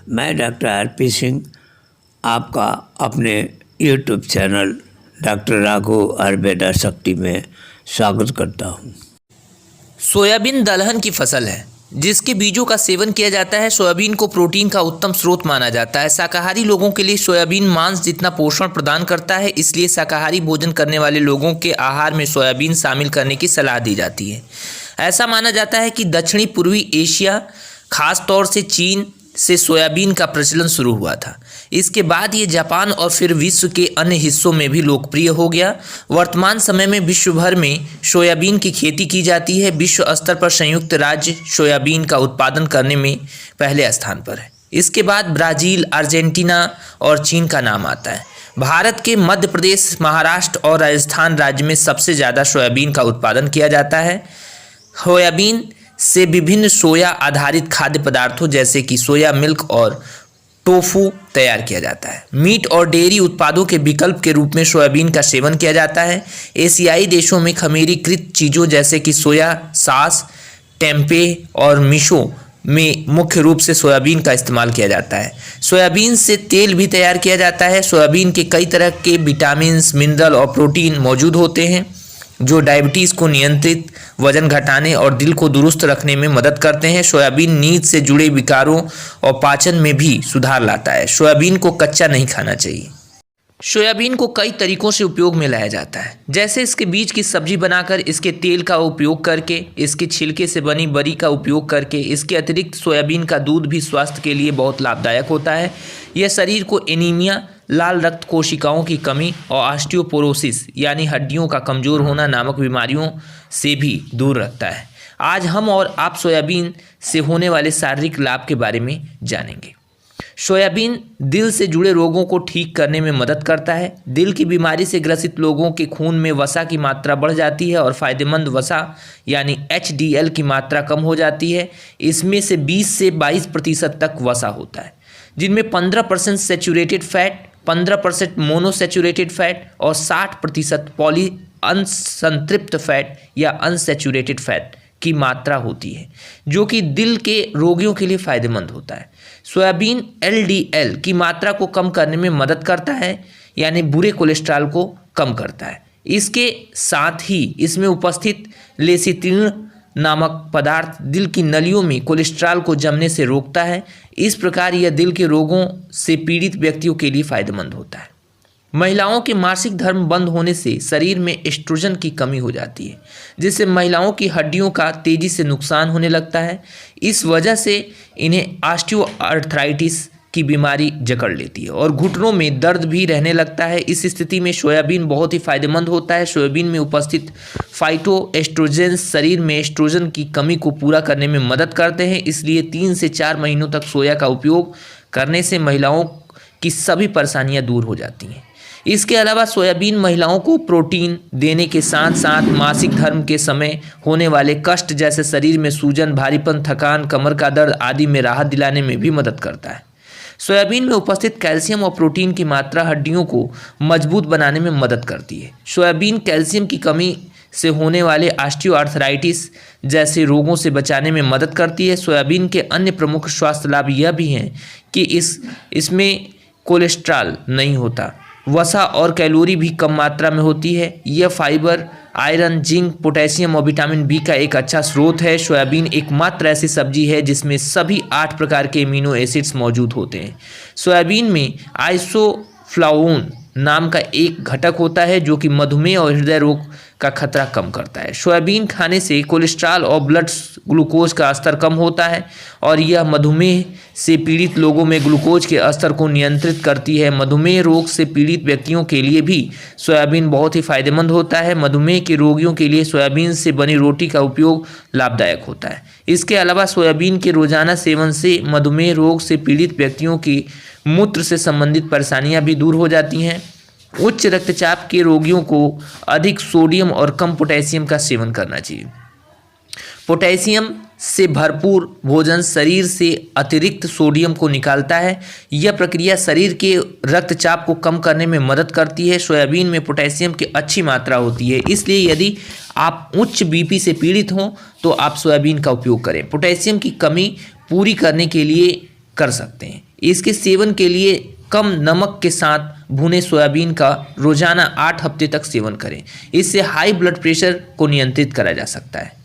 मैं doctor RP. Singh आपका अपने YouTube channel doctor Raghav Ayurveda शक्ति में स्वागत करता हूँ। सोयाबीन दलहन की फसल है जिसके बीजों का सेवन किया जाता है। सोयाबीन को प्रोटीन का उत्तम स्रोत माना जाता है। शाकाहारी लोगों के लिए सोयाबीन मांस जितना पोषण प्रदान करता है, इसलिए शाकाहारी भोजन करने वाले लोगों के आहार में सोयाबीन शामिल करने की सलाह दी जाती है। ऐसा माना जाता है कि दक्षिणी पूर्वी एशिया, खास तौर से चीन से सोयाबीन का प्रचलन शुरू हुआ था। इसके बाद ये जापान और फिर विश्व के अन्य हिस्सों में भी लोकप्रिय हो गया। वर्तमान समय में विश्व भर में सोयाबीन की खेती की जाती है। विश्व स्तर पर संयुक्त राज्य सोयाबीन का उत्पादन करने में पहले स्थान पर है। इसके बाद ब्राज़ील, अर्जेंटीना और चीन का नाम आता है। भारत के मध्य प्रदेश, महाराष्ट्र और राजस्थान राज्य में सबसे ज़्यादा सोयाबीन का उत्पादन किया जाता है। सोयाबीन से विभिन्न सोया आधारित खाद्य पदार्थों जैसे कि सोया मिल्क और टोफू तैयार किया जाता है। मीट और डेयरी उत्पादों के विकल्प के रूप में सोयाबीन का सेवन किया जाता है। एशियाई देशों में खमीरीकृत चीज़ों जैसे कि सोया सॉस, टेम्पे और मिशो में मुख्य रूप से सोयाबीन का इस्तेमाल किया जाता है। सोयाबीन से तेल भी तैयार किया जाता है। सोयाबीन के कई तरह के विटामिन, मिनरल और प्रोटीन मौजूद होते हैं जो डायबिटीज़ को नियंत्रित, वजन घटाने और दिल को दुरुस्त रखने में मदद करते हैं। सोयाबीन नींद से जुड़े विकारों और पाचन में भी सुधार लाता है। सोयाबीन को कच्चा नहीं खाना चाहिए। सोयाबीन को कई तरीकों से उपयोग में लाया जाता है, जैसे इसके बीज की सब्जी बनाकर, इसके तेल का उपयोग करके, इसके छिलके से बनी बरी का उपयोग करके। इसके अतिरिक्त सोयाबीन का दूध भी स्वास्थ्य के लिए बहुत लाभदायक होता है। यह शरीर को एनीमिया, लाल रक्त कोशिकाओं की कमी और ऑस्टियोपोरोसिस यानी हड्डियों का कमज़ोर होना नामक बीमारियों से भी दूर रखता है। आज हम और आप सोयाबीन से होने वाले शारीरिक लाभ के बारे में जानेंगे। सोयाबीन दिल से जुड़े रोगों को ठीक करने में मदद करता है। दिल की बीमारी से ग्रसित लोगों के खून में वसा की मात्रा बढ़ जाती है और फ़ायदेमंद वसा यानी HDL की मात्रा कम हो जाती है। इसमें से 20 से 22% तक वसा होता है, जिनमें 15% सेचूरेटेड फैट, 15% मोनोसेचूरेटेड फैट और 60% पॉली अनसंतृप्त फैट या अनसेचूरेटेड फैट की मात्रा होती है, जो कि दिल के रोगियों के लिए फ़ायदेमंद होता है। सोयाबीन LDL की मात्रा को कम करने में मदद करता है, यानी बुरे कोलेस्ट्रॉल को कम करता है। इसके साथ ही इसमें उपस्थित लेसिथिन नामक पदार्थ दिल की नलियों में कोलेस्ट्रॉल को जमने से रोकता है। इस प्रकार यह दिल के रोगों से पीड़ित व्यक्तियों के लिए फ़ायदेमंद होता है। महिलाओं के मासिक धर्म बंद होने से शरीर में एस्ट्रोजन की कमी हो जाती है, जिससे महिलाओं की हड्डियों का तेज़ी से नुकसान होने लगता है। इस वजह से इन्हें ऑस्टियोआर्थराइटिस की बीमारी जकड़ लेती है और घुटनों में दर्द भी रहने लगता है। इस स्थिति में सोयाबीन बहुत ही फायदेमंद होता है। सोयाबीन में उपस्थित फाइटोएस्ट्रोजेंस शरीर में एस्ट्रोजन की कमी को पूरा करने में मदद करते हैं। इसलिए 3 से 4 महीनों तक सोया का उपयोग करने से महिलाओं की सभी परेशानियां दूर हो जाती हैं। इसके अलावा सोयाबीन महिलाओं को प्रोटीन देने के साथ साथ मासिक धर्म के समय होने वाले कष्ट जैसे शरीर में सूजन, भारीपन, थकान, कमर का दर्द आदि में राहत दिलाने में भी मदद करता है। सोयाबीन में उपस्थित कैल्शियम और प्रोटीन की मात्रा हड्डियों को मजबूत बनाने में मदद करती है। सोयाबीन कैल्शियम की कमी से होने वाले ऑस्टियोआर्थराइटिस जैसे रोगों से बचाने में मदद करती है। सोयाबीन के अन्य प्रमुख स्वास्थ्य लाभ यह भी हैं कि इसमें कोलेस्ट्रॉल नहीं होता, वसा और कैलोरी भी कम मात्रा में होती है। यह फाइबर, आयरन, जिंक, पोटेशियम और विटामिन बी का एक अच्छा स्रोत है। सोयाबीन एकमात्र ऐसी सब्जी है जिसमें सभी 8 प्रकार के अमीनो एसिड्स मौजूद होते हैं। सोयाबीन में आइसोफ्लावोन नाम का एक घटक होता है जो कि मधुमेह और हृदय रोग का खतरा कम करता है। सोयाबीन खाने से कोलेस्ट्रॉल और ब्लड ग्लूकोज का स्तर कम होता है और यह मधुमेह से पीड़ित लोगों में ग्लूकोज के स्तर को नियंत्रित करती है। मधुमेह रोग से पीड़ित व्यक्तियों के लिए भी सोयाबीन बहुत ही फायदेमंद होता है। मधुमेह के रोगियों के लिए सोयाबीन से बनी रोटी का उपयोग लाभदायक होता है। इसके अलावा सोयाबीन के रोजाना सेवन से मधुमेह रोग से पीड़ित व्यक्तियों की मूत्र से संबंधित परेशानियां भी दूर हो जाती हैं। उच्च रक्तचाप के रोगियों को अधिक सोडियम और कम पोटेशियम का सेवन करना चाहिए। पोटेशियम से भरपूर भोजन शरीर से अतिरिक्त सोडियम को निकालता है। यह प्रक्रिया शरीर के रक्तचाप को कम करने में मदद करती है। सोयाबीन में पोटेशियम की अच्छी मात्रा होती है, इसलिए यदि आप उच्च बीपी से पीड़ित हों तो आप सोयाबीन का उपयोग करें। पोटेशियम की कमी पूरी करने के लिए कर सकते हैं। इसके सेवन के लिए कम नमक के साथ भुने सोयाबीन का रोजाना 8 हफ्ते तक सेवन करें। इससे हाई ब्लड प्रेशर को नियंत्रित करा जा सकता है।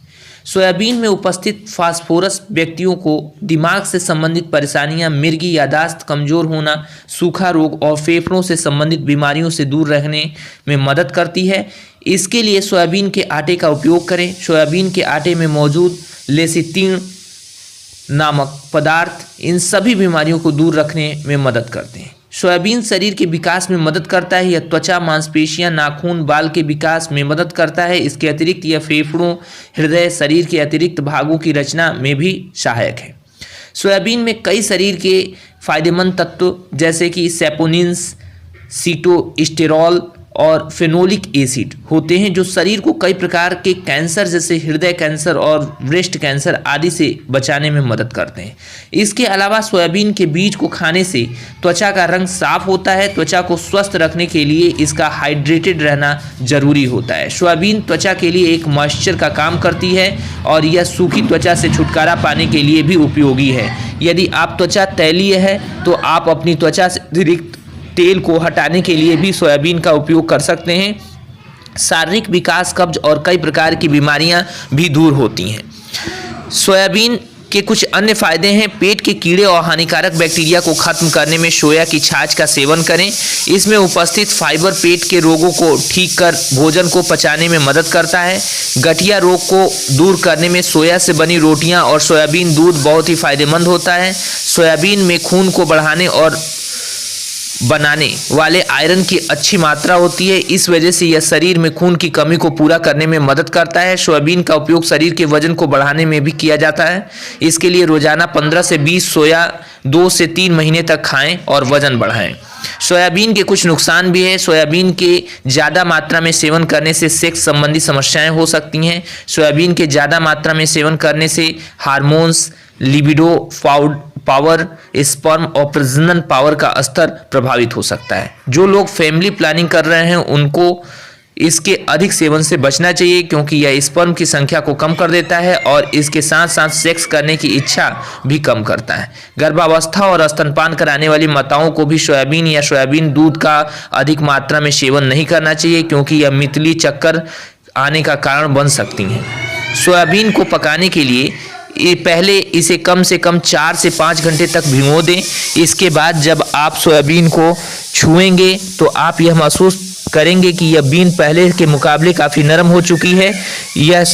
सोयाबीन में उपस्थित फास्फोरस व्यक्तियों को दिमाग से संबंधित परेशानियां, मिर्गी, यादाश्त कमजोर होना, सूखा रोग और फेफड़ों से संबंधित बीमारियों से दूर रहने में मदद करती है। इसके लिए सोयाबीन के आटे का उपयोग करें। सोयाबीन के आटे में मौजूद लेसिथिन नामक पदार्थ इन सभी बीमारियों को दूर रखने में मदद करते हैं। सोयाबीन शरीर के विकास में मदद करता है। यह त्वचा, मांसपेशियां, नाखून, बाल के विकास में मदद करता है। इसके अतिरिक्त यह फेफड़ों, हृदय, शरीर के अतिरिक्त भागों की रचना में भी सहायक है। सोयाबीन में कई शरीर के फायदेमंद तत्व जैसे कि सैपोनिन्स, सिटोस्टेरॉल और फेनोलिक एसिड होते हैं, जो शरीर को कई प्रकार के कैंसर जैसे हृदय कैंसर और ब्रेस्ट कैंसर आदि से बचाने में मदद करते हैं। इसके अलावा सोयाबीन के बीज को खाने से त्वचा का रंग साफ होता है। त्वचा को स्वस्थ रखने के लिए इसका हाइड्रेटेड रहना जरूरी होता है। सोयाबीन त्वचा के लिए एक मॉइस्चर का काम करती है और यह सूखी त्वचा से छुटकारा पाने के लिए भी उपयोगी है। यदि आप त्वचा तैलीय है तो आप अपनी त्वचा से अतिरिक्त तेल को हटाने के लिए भी सोयाबीन का उपयोग कर सकते हैं। शारीरिक विकास, कब्ज और कई प्रकार की बीमारियां भी दूर होती हैं। सोयाबीन के कुछ अन्य फायदे हैं। पेट के कीड़े और हानिकारक बैक्टीरिया को खत्म करने में सोया की छाछ का सेवन करें। इसमें उपस्थित फाइबर पेट के रोगों को ठीक कर भोजन को पचाने में मदद करता है। गठिया रोग को दूर करने में सोया से बनी रोटियां और सोयाबीन दूध बहुत ही फायदेमंद होता है। सोयाबीन में खून को बढ़ाने और बनाने वाले आयरन की अच्छी मात्रा होती है। इस वजह से यह शरीर में खून की कमी को पूरा करने में मदद करता है। सोयाबीन का उपयोग शरीर के वजन को बढ़ाने में भी किया जाता है। इसके लिए रोजाना 15 से 20 सोया 2 से 3 महीने तक खाएं और वजन बढ़ाएं। सोयाबीन के कुछ नुकसान भी है। सोयाबीन के ज़्यादा मात्रा में सेवन करने से सेक्स संबंधी समस्याएं हो सकती हैं। सोयाबीन के ज़्यादा मात्रा में सेवन करने से हार्मोन्स, लिबिडो पावर, स्पर्म और प्रजनन पावर का स्तर प्रभावित हो सकता है। जो लोग फैमिली प्लानिंग कर रहे हैं उनको इसके अधिक सेवन से बचना चाहिए, क्योंकि यह स्पर्म की संख्या को कम कर देता है और इसके साथ साथ सेक्स करने की इच्छा भी कम करता है। गर्भावस्था और स्तनपान कराने वाली माताओं को भी सोयाबीन या सोयाबीन दूध का अधिक मात्रा में सेवन नहीं करना चाहिए, क्योंकि यह मितली चक्कर आने का कारण बन सकती हैं। सोयाबीन को पकाने के लिए पहले इसे कम से कम 4 से 5 घंटे तक भिगो दें। इसके बाद जब आप सोयाबीन को छुएंगे तो आप यह महसूस करेंगे कि यह बीन पहले के मुकाबले काफ़ी नरम हो चुकी है। यह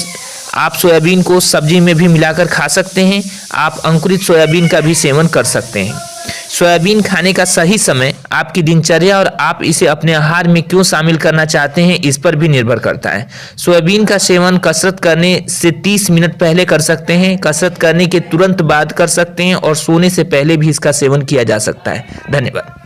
आप सोयाबीन को सब्जी में भी मिलाकर खा सकते हैं। आप अंकुरित सोयाबीन का भी सेवन कर सकते हैं। सोयाबीन खाने का सही समय आपकी दिनचर्या और आप इसे अपने आहार में क्यों शामिल करना चाहते हैं इस पर भी निर्भर करता है। सोयाबीन का सेवन कसरत करने से 30 मिनट पहले कर सकते हैं, कसरत करने के तुरंत बाद कर सकते हैं और सोने से पहले भी इसका सेवन किया जा सकता है। धन्यवाद।